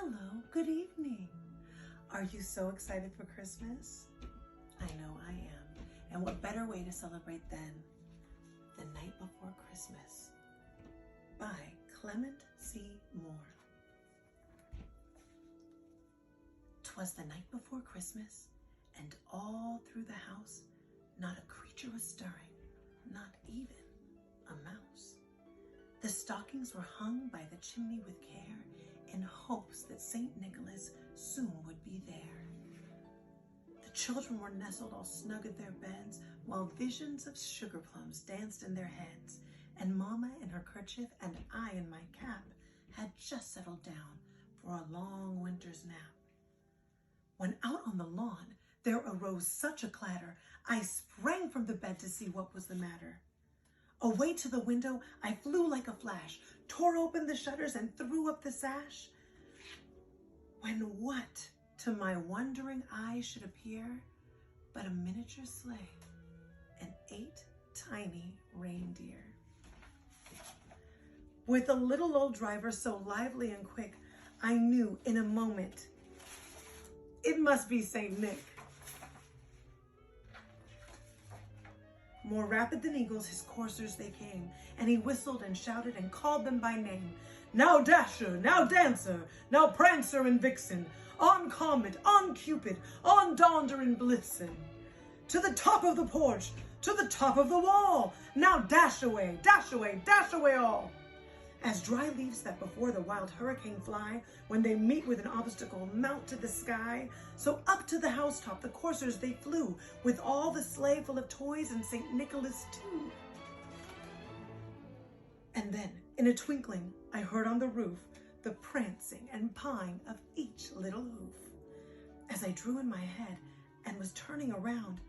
Hello, good evening. Are you so excited for Christmas? I know I am. And what better way to celebrate than The Night Before Christmas by Clement C. Moore. 'Twas the night before Christmas, and all through the house not a creature was stirring, not even a mouse. The stockings were hung by the chimney with care, in hopes that St. Nicholas soon would be there. The children were nestled all snug in their beds, while visions of sugar plums danced in their heads, and Mama in her kerchief and I in my cap had just settled down for a long winter's nap. When out on the lawn there arose such a clatter, I sprang from the bed to see what was the matter. Away to the window I flew like a flash, tore open the shutters and threw up the sash. When what to my wondering eyes should appear but a miniature sleigh and 8 tiny reindeer. With a little old driver so lively and quick, I knew in a moment it must be St. Nick. More rapid than eagles, his coursers they came, and he whistled and shouted and called them by name. Now Dasher, now Dancer, now Prancer and Vixen, on Comet, on Cupid, on Donder and Blitzen. To the top of the porch, to the top of the wall, now dash away, dash away, dash away all. As dry leaves that before the wild hurricane fly, when they meet with an obstacle, mount to the sky, so up to the housetop the coursers they flew, with all the sleigh full of toys and St. Nicholas too. And then, in a twinkling, I heard on the roof the prancing and pawing of each little hoof. As I drew in my head and was turning around,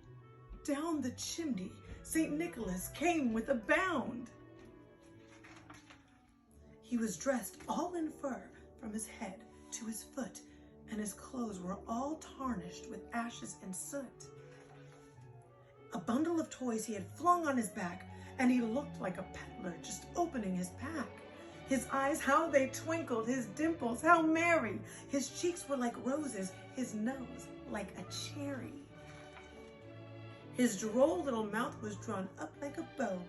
down the chimney St. Nicholas came with a bound. He was dressed all in fur from his head to his foot, and his clothes were all tarnished with ashes and soot. A bundle of toys he had flung on his back, and he looked like a peddler just opening his pack. His eyes, how they twinkled, his dimples, how merry. His cheeks were like roses, his nose like a cherry. His droll little mouth was drawn up like a bow,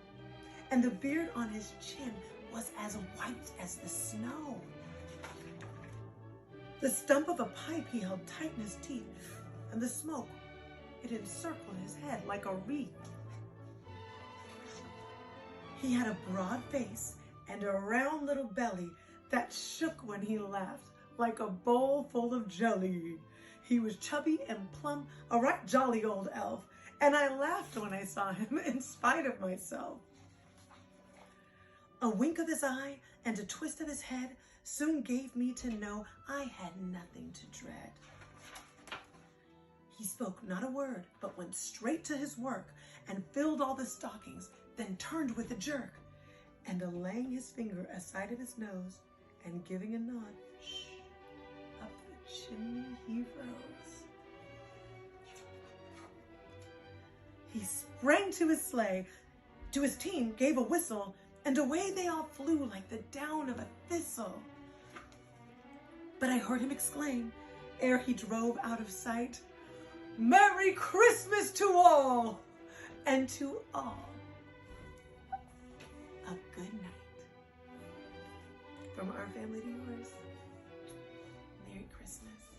and the beard on his chin was as white as the snow. The stump of a pipe he held tight in his teeth, and the smoke, it encircled his head like a wreath. He had a broad face and a round little belly that shook when he laughed like a bowl full of jelly. He was chubby and plump, a right jolly old elf, and I laughed when I saw him in spite of myself. A wink of his eye and a twist of his head soon gave me to know I had nothing to dread. He spoke not a word, but went straight to his work and filled all the stockings, then turned with a jerk, and laying his finger aside of his nose and giving a nod, shh, up the chimney he rose. He sprang to his sleigh, to his team gave a whistle, and away they all flew like the down of a thistle. But I heard him exclaim, ere he drove out of sight, Merry Christmas to all, and to all a good night. From our family to yours, Merry Christmas.